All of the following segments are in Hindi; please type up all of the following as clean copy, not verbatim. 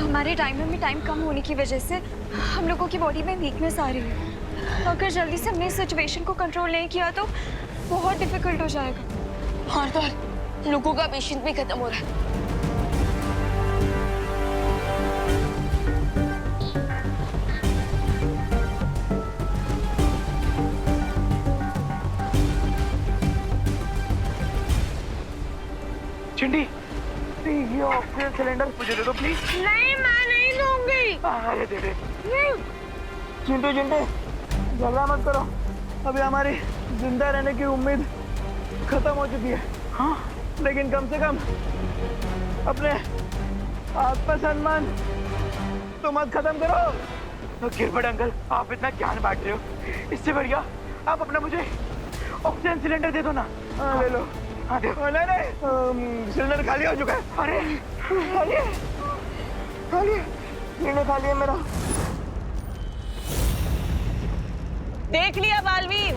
हमारे टाइमर में टाइम कम होने की वजह से हम लोगों की बॉडी में वीकनेस आ रही है। अगर जल्दी से हमने इस सिचुएशन को कंट्रोल नहीं किया तो बहुत डिफिकल्ट हो जाएगा। और तो लोगों का पेशेंस भी खत्म हो रहा है। चिंटी, ये ऑक्सीजन सिलेंडर मुझे दे दो प्लीज। नहीं, मैं नहीं दूंगी। ये दे दे। चिंटू चिंटू, झगड़ा मत करो। अभी हमारी जिंदा रहने की उम्मीद खत्म हो चुकी है। हाँ, लेकिन कम से कम अपने आत्मसम्मान तो मत खत्म करो। गिरबट अंकल, आप इतना ज्ञान बांट रहे हो, इससे बढ़िया आप अपना मुझे ऑक्सीजन सिलेंडर दे दो ना। ले लो। हाँ दे। नहीं नहीं, सिलेंडर खाली हो चुका है। अरे खाली है, खाली है, सिलेंडर खाली है मेरा। देख लिया बालवीर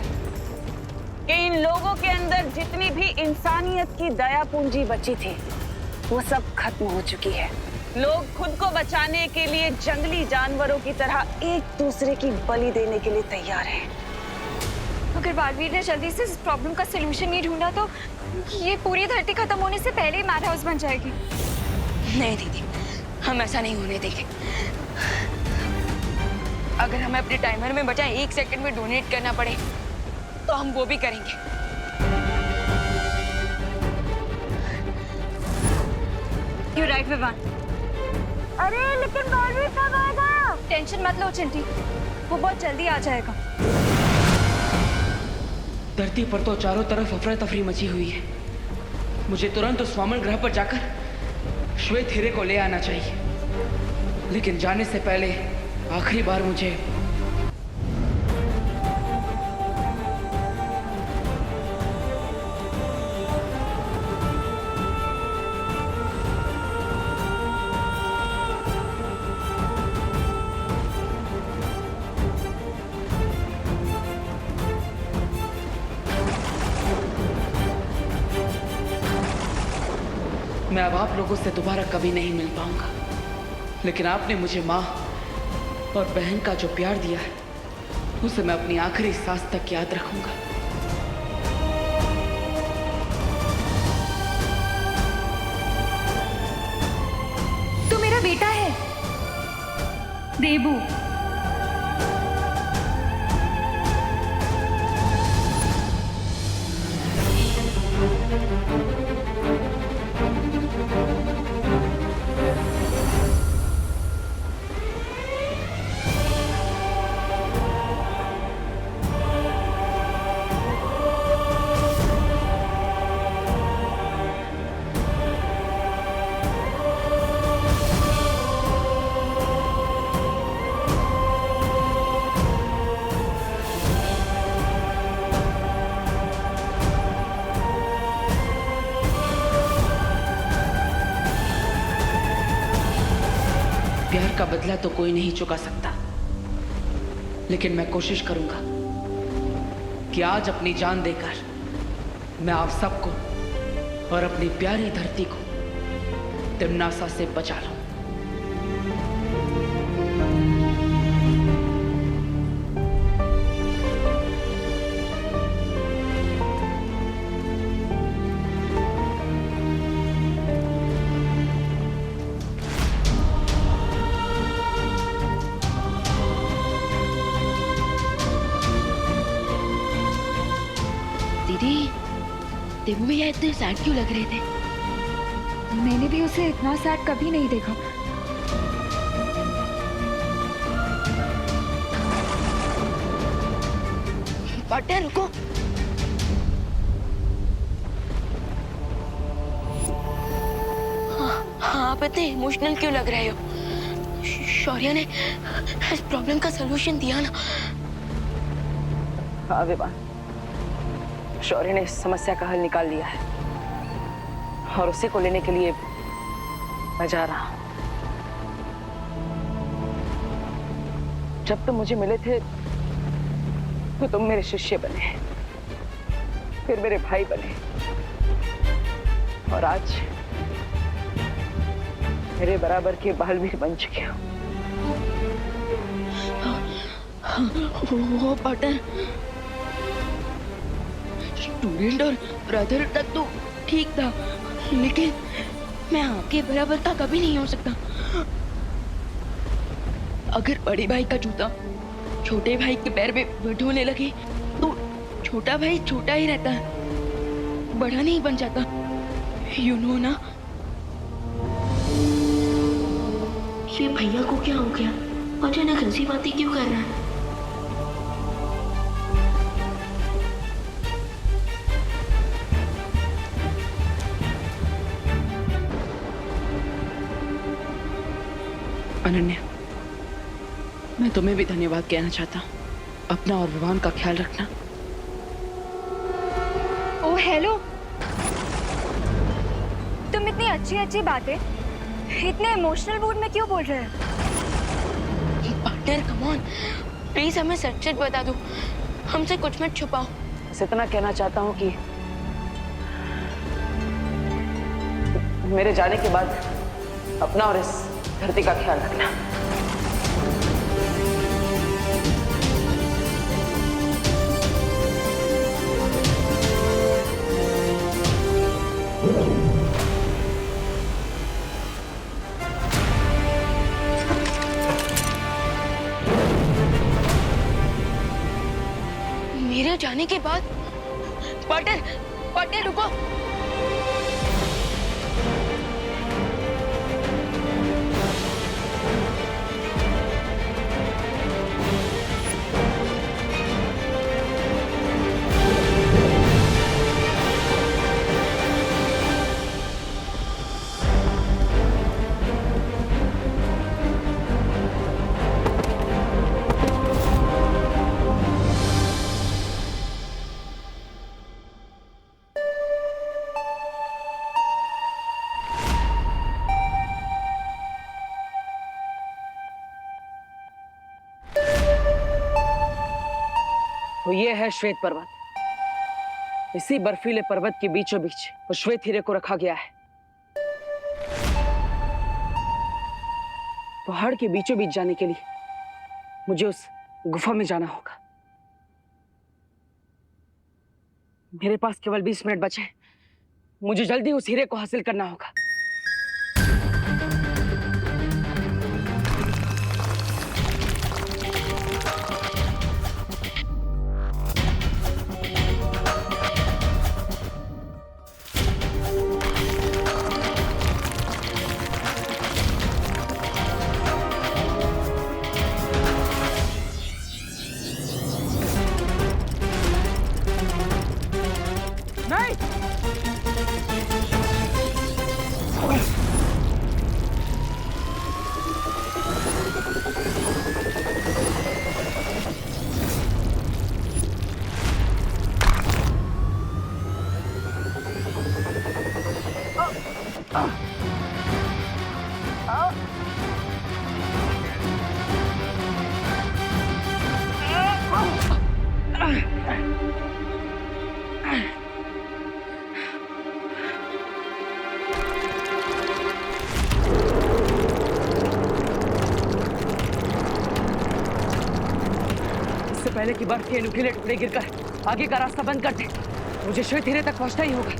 कि इन लोगों के अंदर जितनी भी इंसानियत की दया पूंजी बची थी वो सब खत्म हो चुकी है। लोग खुद को बचाने के लिए जंगली जानवरों की तरह एक दूसरे की बलि देने के लिए तैयार हैं। अगर बालवीर ने जल्दी से इस प्रॉब्लम का सलूशन नहीं ढूंढा तो ये पूरी धरती खत्म होने से पहले ही मैड हाउस बन जाएगी। नहीं दीदी, हम ऐसा नहीं होने देंगे। अगर हमें अपने टाइमर में बचा 1 सेकंड में डोनेट करना पड़े तो हम वो भी करेंगे। You right Vivaan. अरे लेकिन बालवीर कब आएगा? टेंशन मत लो चिंटी, वो बहुत जल्दी आ जाएगा। धरती पर तो चारों तरफ अफरा तफरी मची हुई है। मुझे तुरंत उस वामन ग्रह पर जाकर श्वेत हीरे को ले आना चाहिए, लेकिन जाने से पहले आखिरी बार मुझे मैं अब आप लोगों से दोबारा कभी नहीं मिल पाऊंगा, लेकिन आपने मुझे माँ और बहन का जो प्यार दिया है उसे मैं अपनी आखिरी सांस तक याद रखूंगा। तू मेरा बेटा है देबू। प्यार का बदला तो कोई नहीं चुका सकता, लेकिन मैं कोशिश करूंगा कि आज अपनी जान देकर मैं आप सबको और अपनी प्यारी धरती को तिम्नासा से बचा लूं। दीदी, देबू भैया इतने सैड क्यों लग रहे थे? मैंने भी उसे इतना सैड कभी नहीं देखा। पार्टनर रुको। हाँ, आप इतने इमोशनल क्यों लग रहे हो? शौर्य ने इस प्रॉब्लम का सलूशन दिया ना। हाँ विवान, शौर्य ने इस समस्या का हल निकाल लिया है और उसी को लेने के लिए मैं जा रहा हूं। जब तुम मुझे मिले थे तो तुम मेरे शिष्य बने, फिर मेरे भाई बने, और आज मेरे बराबर के बालवीर बन चुके हो। वो पार्टनर, स्टूडेंट और ब्रदर तक तो ठीक था, लेकिन मैं आपके बराबर का कभी नहीं हो सकता। अगर बड़े भाई का जूता छोटे भाई के पैर में बटोने लगे तो छोटा भाई छोटा ही रहता है, बड़ा नहीं बन जाता। यू नो ना। ये भैया को क्या हो गया? अचानक ऐसी बातें क्यों कर रहा है? अनन्या, मैं तुम्हें भी धन्यवाद कहना चाहता हूँ। अपना और विवान का ख्याल रखना। ओ हेलो, तुम इतनी अच्छी अच्छी बातें इतने इमोशनल मूड में क्यों बोल रहे हो? पार्टनर कम ऑन, प्लीज हमें सच सच बता दो, हमसे कुछ मत छुपाओ। बस इतना कहना चाहता हूँ कि मेरे जाने के बाद अपना और इस धरती का ख्याल रखना। मेरे जाने के बाद पार्टनर, पार्टनर रुको। तो ये है श्वेत पर्वत। इसी बर्फीले पर्वत के बीचों बीच उस श्वेत हीरे को रखा गया है। पहाड़ के बीचों बीच जाने के लिए मुझे उस गुफा में जाना होगा। मेरे पास केवल 20 मिनट बचे हैं। मुझे जल्दी उस हीरे को हासिल करना होगा। पहले की बर्फ के नुकीले टुकड़े गिरकर आगे का रास्ता बंद कर दे। मुझे श्वेत हीरे तक पहुंचना ही होगा।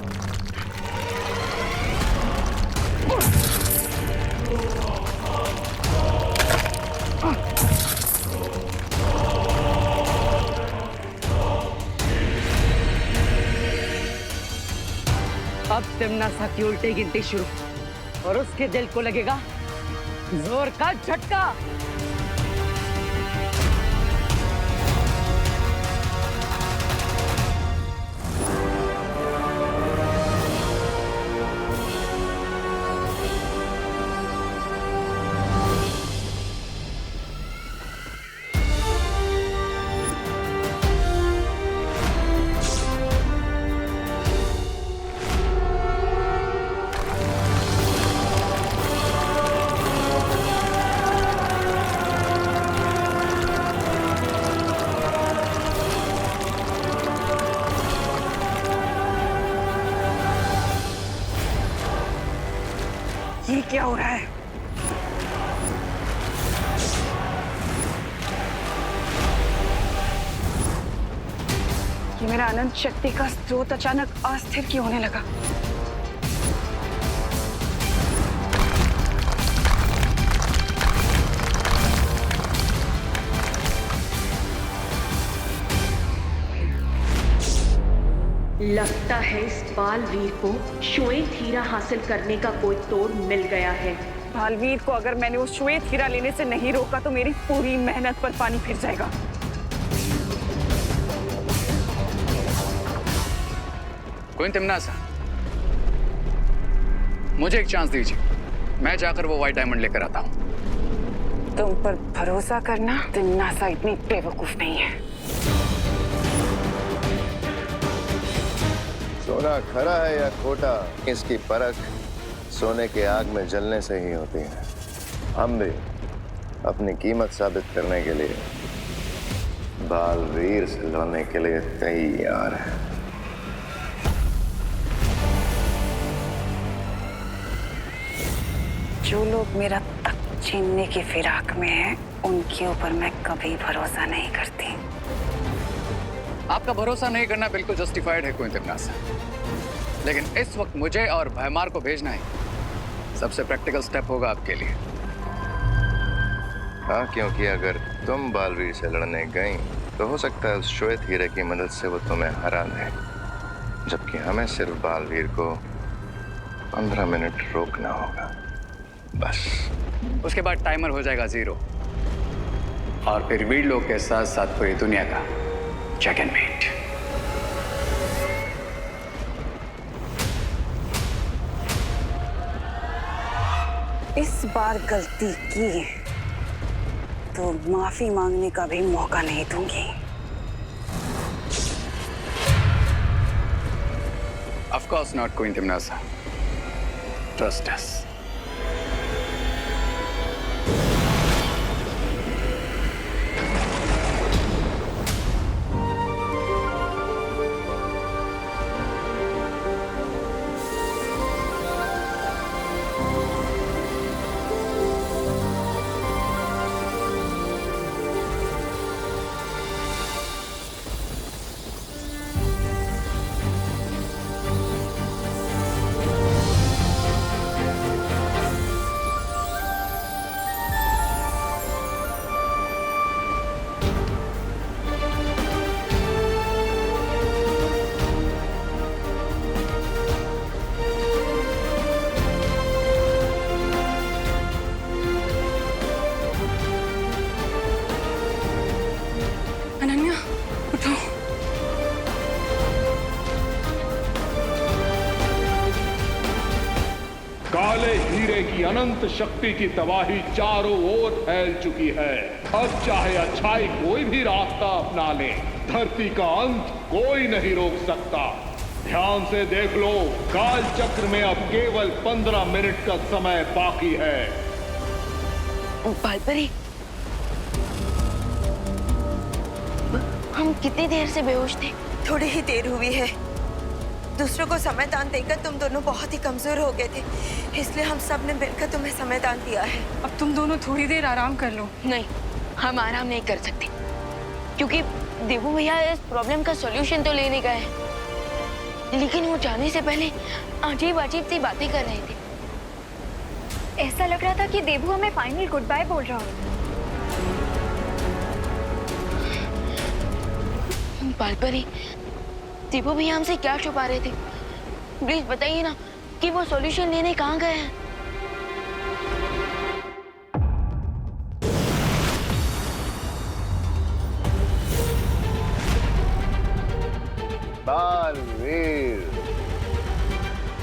अब तिमनासा की उल्टी गिनती शुरू और उसके दिल को लगेगा जोर का झटका। कि मेरा अनंत शक्ति का स्रोत अचानक अस्थिर क्यों होने लगा। लगता है इस बालवीर को श्वेत हीरा हासिल करने का कोई तोड़ मिल गया है। बालवीर को अगर मैंने वो श्वेत हीरा लेने से नहीं रोका तो मेरी पूरी मेहनत पर पानी फिर जाएगा। क्वीन तिम्नासा, मुझे एक चांस दीजिए, मैं जाकर वो व्हाइट डायमंड लेकर आता हूं। तुम पर भरोसा करना तिम्नासा इतनी बेवकूफ नहीं है। सोना खरा है या खोटा, इसकी परख सोने के आग में जलने से ही होती है। हम भी अपनी कीमत साबित करने के लिए बालवीर से लड़ने के लिए तैयार हैं। जो लोग मेरा तख्त छीनने की फिराक में हैं, उनके ऊपर मैं कभी भरोसा नहीं करती। आपका भरोसा नहीं करना बिल्कुल जस्टिफाइड है क्वीन तिम्नासा, लेकिन इस वक्त मुझे और भयमार को भेजना ही सबसे प्रैक्टिकल स्टेप होगा आपके लिए। हाँ, क्योंकि अगर तुम बालवीर से लड़ने गई तो हो सकता है उस श्वेत हीरे की मदद से वो तुम्हें हरा दे, जबकि हमें सिर्फ बालवीर को 15 मिनट रोकना होगा, बस। उसके बाद टाइमर हो जाएगा 0 और फिर वीर लोग के साथ साथ पूरी दुनिया का चेक एंड मेट। इस बार गलती की तो माफी मांगने का भी मौका नहीं दूंगी। Of course not, Queen Timnasa. Trust us. Ananya, उठो। काले हीरे की अनंत शक्ति की तबाही चारों ओर फैल चुकी है। अब चाहे अच्छाई कोई भी रास्ता अपना ले, धरती का अंत कोई नहीं रोक सकता। ध्यान से देख लो, काल चक्र में अब केवल 15 मिनट का समय बाकी है। बालपरी, हम कितनी देर से बेहोश थे? थोड़ी ही देर हुई है। दूसरों को समय दान देकर तुम दोनों बहुत ही कमजोर हो गए थे, इसलिए हम सब ने मिलकर तुम्हें समय दान दिया है। अब तुम दोनों थोड़ी देर आराम कर लो। नहीं, हम आराम नहीं कर सकते, क्योंकि देवू भैया इस प्रॉब्लम का सॉल्यूशन तो लेने गए हैं, लेकिन वो जाने से पहले अजीब अजीब सी बातें कर रहे थे। ऐसा लग रहा था कि देवू हमें फाइनल गुड बाय बोल रहा हो। बालपरी, देवू भैया हमसे क्या छुपा रहे थे? प्लीज बताइए ना कि वो सॉल्यूशन लेने कहाँ गए हैं। बालवीर,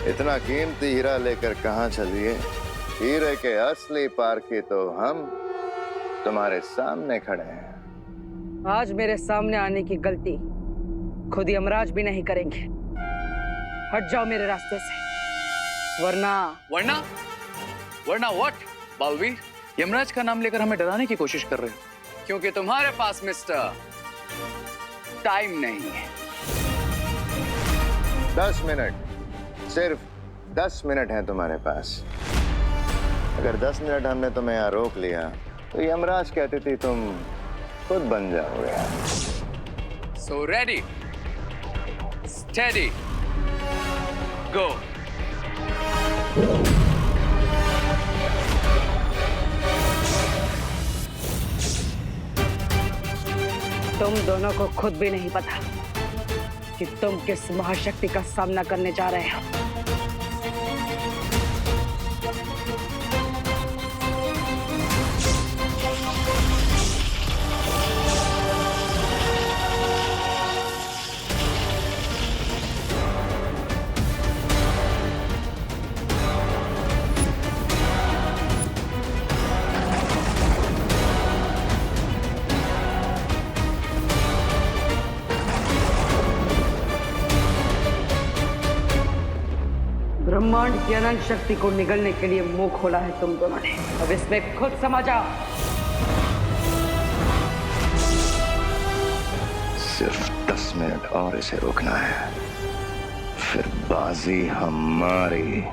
इतना कीमती हीरा लेकर कहाँ चलिए? हीरे के असली पारखी तो हम तुम्हारे सामने खड़े हैं। आज मेरे सामने आने की गलती खुद यमराज भी नहीं करेंगे। हट जाओ मेरे रास्ते से, वरना व्हाट? बालवीर, यमराज का नाम लेकर हमें डराने की कोशिश कर रहे हो, क्योंकि तुम्हारे पास मिस्टर टाइम नहीं है। 10 मिनट, सिर्फ 10 मिनट है तुम्हारे पास। अगर 10 मिनट हमने तुम्हें यहाँ रोक लिया तो यमराज कहती थी तुम खुद बन जाओगे। So ready? Steady. Go. तुम दोनों को खुद भी नहीं पता कि तुम किस महाशक्ति का सामना करने जा रहे हो। ब्रह्मांड की अनंत शक्ति को निगलने के लिए मुंह खोला है तुम दोनों ने। अब इसमें खुद समझ आओ। सिर्फ 10 मिनट और इसे रोकना है, फिर बाजी हमारी।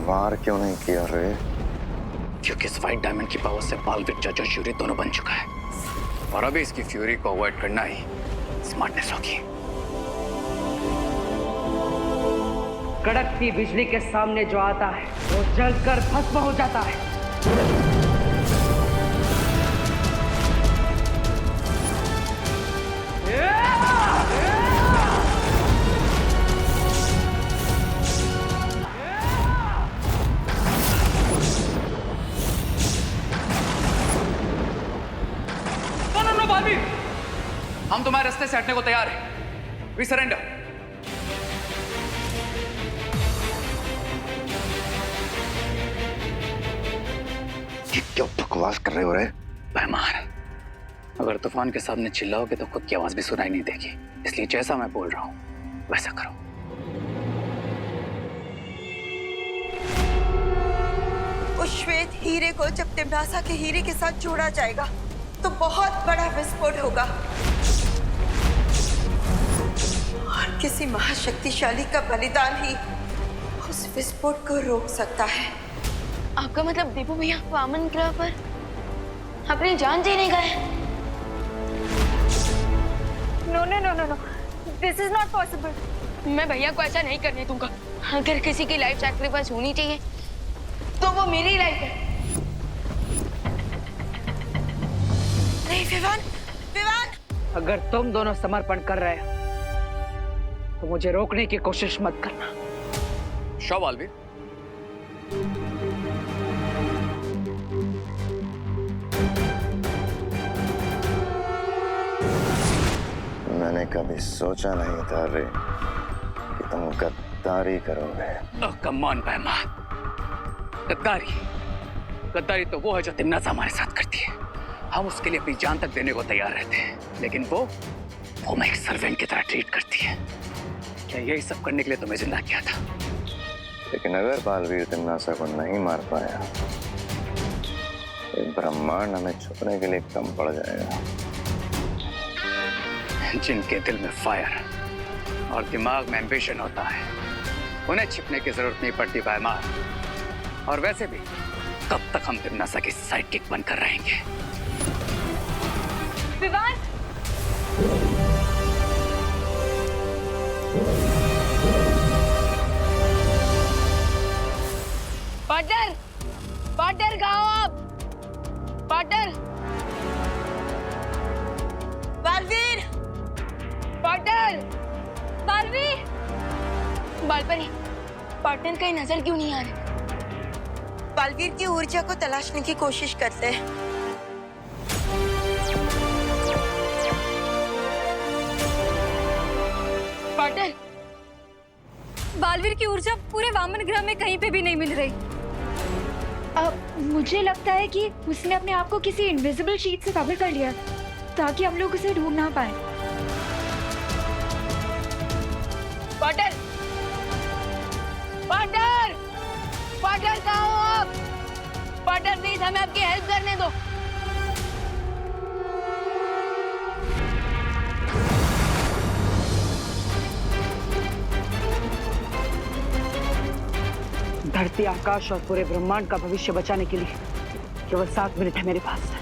वार क्यों नहीं किया रे? क्योंकि इस व्हाइट डायमंड की पावर से बालवीर जज और श्यूरी दोनों बन चुका है और अभी इसकी फ्यूरी को अवॉइड करना ही स्मार्टनेस होगी। कड़कती बिजली के सामने जो आता है वो जलकर भस्म हो जाता है। हम तुम्हारे रास्ते से हटने को तैयार हैं। We surrender. ये क्या बकवास कर रहे हो रे? मेहमान, अगर तूफान के सामने चिल्लाओगे तो खुद की आवाज भी सुनाई नहीं देगी, इसलिए जैसा मैं बोल रहा हूं वैसा करो। उस श्वेत हीरे को जब तिम्नासा के हीरे के साथ जोड़ा जाएगा तो बहुत बड़ा विस्फोट होगा और किसी महाशक्तिशाली का बलिदान ही उस विस्फोट को रोक सकता है। आपका मतलब देवू भैया वामन ग्रह पर अपनी जान देने गए? No no no no no, this is not possible. मैं भैया को ऐसा नहीं करने दूंगा। अगर किसी की लाइफ सैक्रिफाइस होनी चाहिए तो वो मेरी लाइफ है। नहीं विवान, विवान! अगर तुम दोनों समर्पण कर रहे हो तो मुझे रोकने की कोशिश मत करना। शो बालवीर। मैंने कभी सोचा नहीं था रे कि तुम गद्दारी करोगे। कम ऑन मेहमान, गद्दारी गद्दारी तो वो है जो तिम्नासा हमारे साथ करती है। हम उसके लिए अपनी जान तक देने को तैयार रहते हैं, लेकिन वो मैं एक सर्वेंट की तरह ट्रीट करती है। क्या यही सब करने के लिए तुम्हें जिंदा किया था? लेकिन अगर बालवीर तिम्नासा को नहीं मार पाया तो ब्रह्मांड हमें छुपने के लिए कम पड़ जाएगा। जिनके दिल में फायर और दिमाग में एम्बिशन होता है उन्हें छिपने की जरूरत नहीं पड़ती भाईमार। और वैसे भी कब तक हम तिम्नासा की साइड किक बनकर रहेंगे? विवान! पार्टनर, पार्टनर कहाँ हो आप? Partner, Baalveer! Partner, Baalveer, Baalpari, partner कहीं नजर क्यों नहीं आ रही? बालवीर की ऊर्जा को तलाशने की कोशिश करते हैं। पार्टनर, बालवीर की ऊर्जा पूरे वामन ग्रह में कहीं पे भी नहीं मिल रही। मुझे लगता है कि उसने अपने आप को किसी इनविजिबल शीट से कवर कर लिया ताकि हम लोग उसे ढूंढ ना पाए। पार्टनर, पार्टनर, पार्टनर कहाँ हो आप? पार्टनर पार्टनर प्लीज हमें आपकी हेल्प करने दो। धरती, आकाश और पूरे ब्रह्मांड का भविष्य बचाने के लिए केवल 7 मिनट है मेरे पास।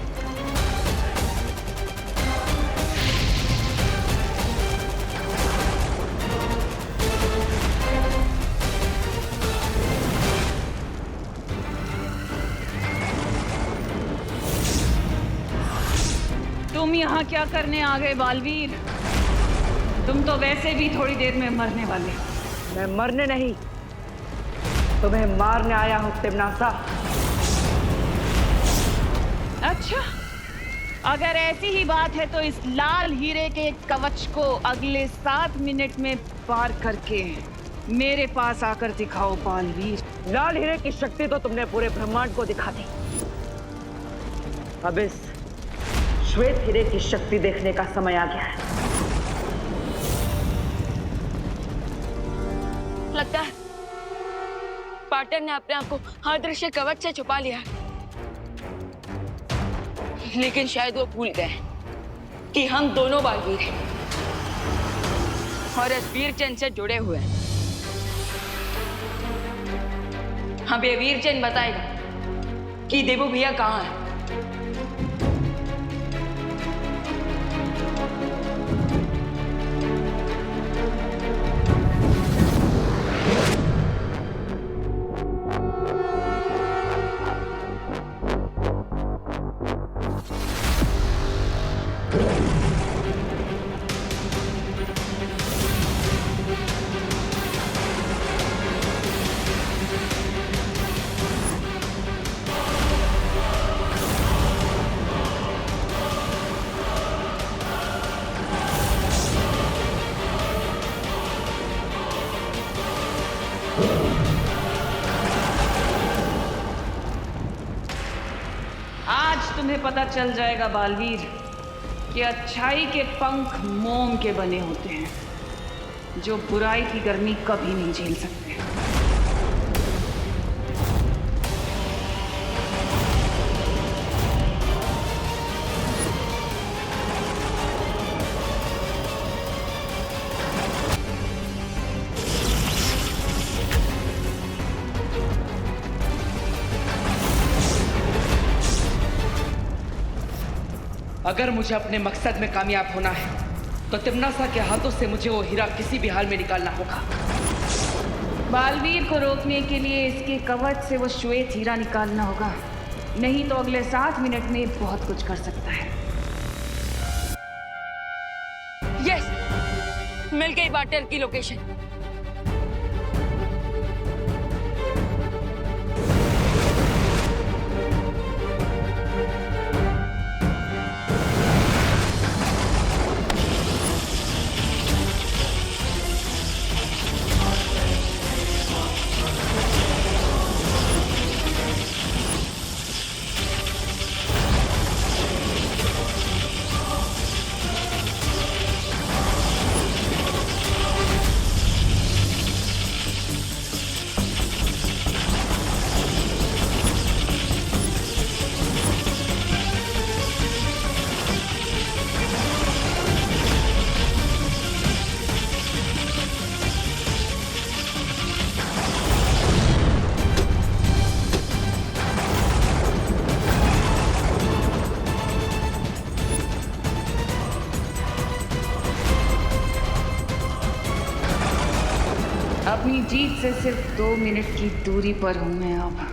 तुम यहाँ क्या करने आ गए बालवीर? तुम तो वैसे भी थोड़ी देर में मरने वाले। मैं मरने नहीं, तुम्हें मारने आया हूँ तिमनासा। अच्छा, अगर ऐसी ही बात है तो इस लाल हीरे के कवच को अगले 7 मिनट में पार करके मेरे पास आकर दिखाओ बालवीर। लाल हीरे की शक्ति तो तुमने पूरे ब्रह्मांड को दिखा दी, अब इस श्वेत हीरे की शक्ति देखने का समय आ गया है। लगता है पार्टनर ने अपने आप को अदृश्य कवच से छुपा लिया, लेकिन शायद वो भूल गए कि हम दोनों बालवीर हैं और इस वीर चंद से जुड़े हुए हैं। हमें वीर चंद बताएगा कि देवू भैया कहाँ है। तुम्हें पता चल जाएगा बालवीर कि अच्छाई के पंख मोम के बने होते हैं जो बुराई की गर्मी कभी नहीं झेल सकते। अगर मुझे अपने मकसद में कामयाब होना है तो तिमनासा के हाथों से मुझे वो हीरा किसी भी हाल में निकालना होगा। बालवीर को रोकने के लिए इसके कवच से वो श्वेत हीरा निकालना होगा, नहीं तो अगले 7 मिनट में बहुत कुछ कर सकता है। यस, मिल गई पार्टनर की लोकेशन। अपनी जीत से सिर्फ 2 मिनट की दूरी पर हूं मैं अब।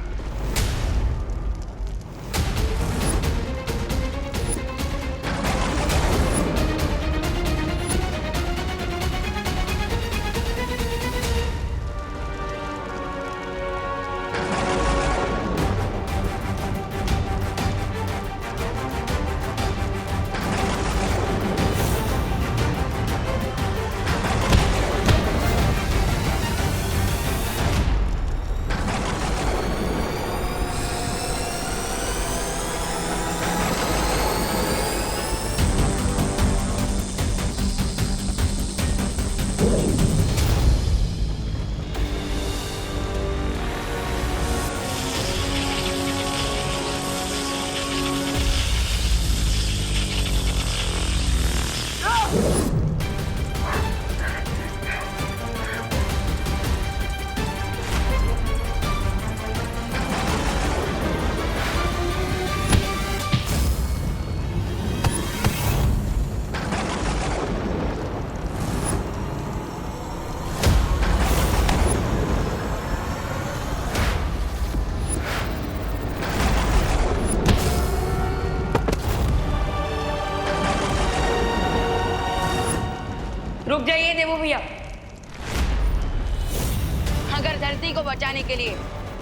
अगर धरती को बचाने के लिए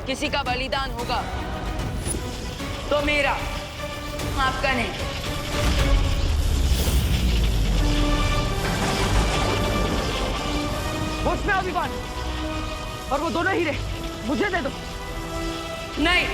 किसी का बलिदान होगा तो मेरा, आपका नहीं। उसमें अभिमान और वो दोनों हीरे मुझे दे दो। नहीं,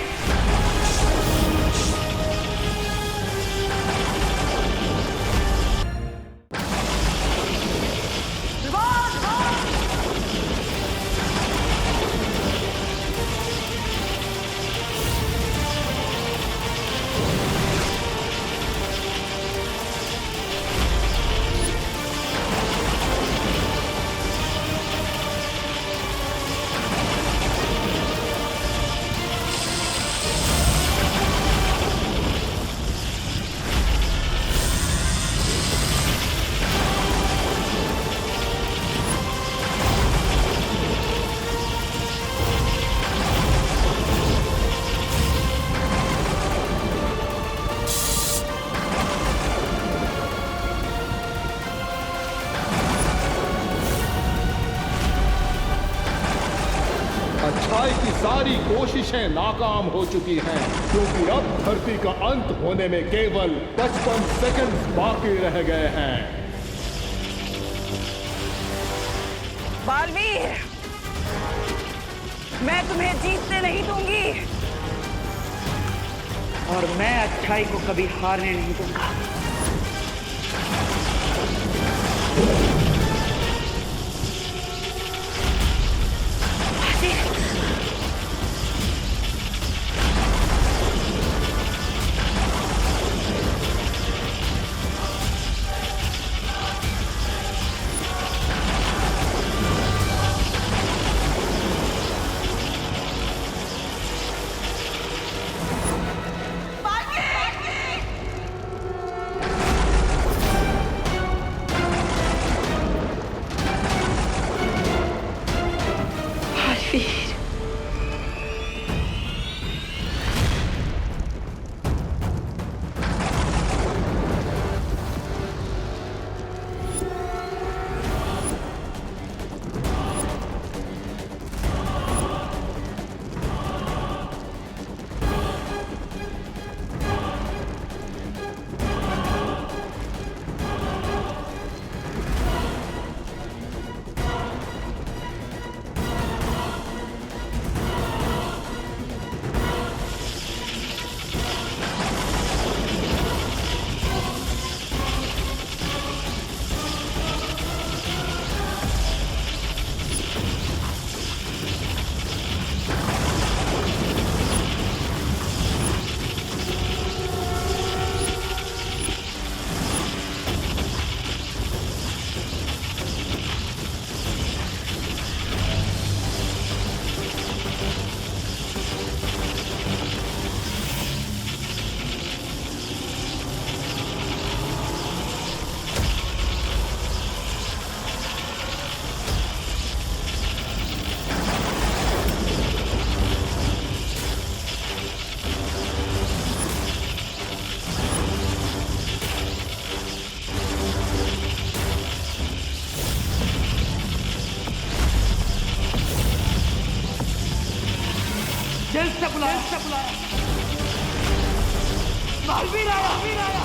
अच्छाई की सारी कोशिशें नाकाम हो चुकी हैं, क्योंकि अब धरती का अंत होने में केवल 55 सेकंड्स बाकी रह गए हैं। बालवीर, मैं तुम्हें जीतने नहीं दूंगी। और मैं अच्छाई को कभी हारने नहीं दूंगा। जल्द से बुलाया, बालवीर आया,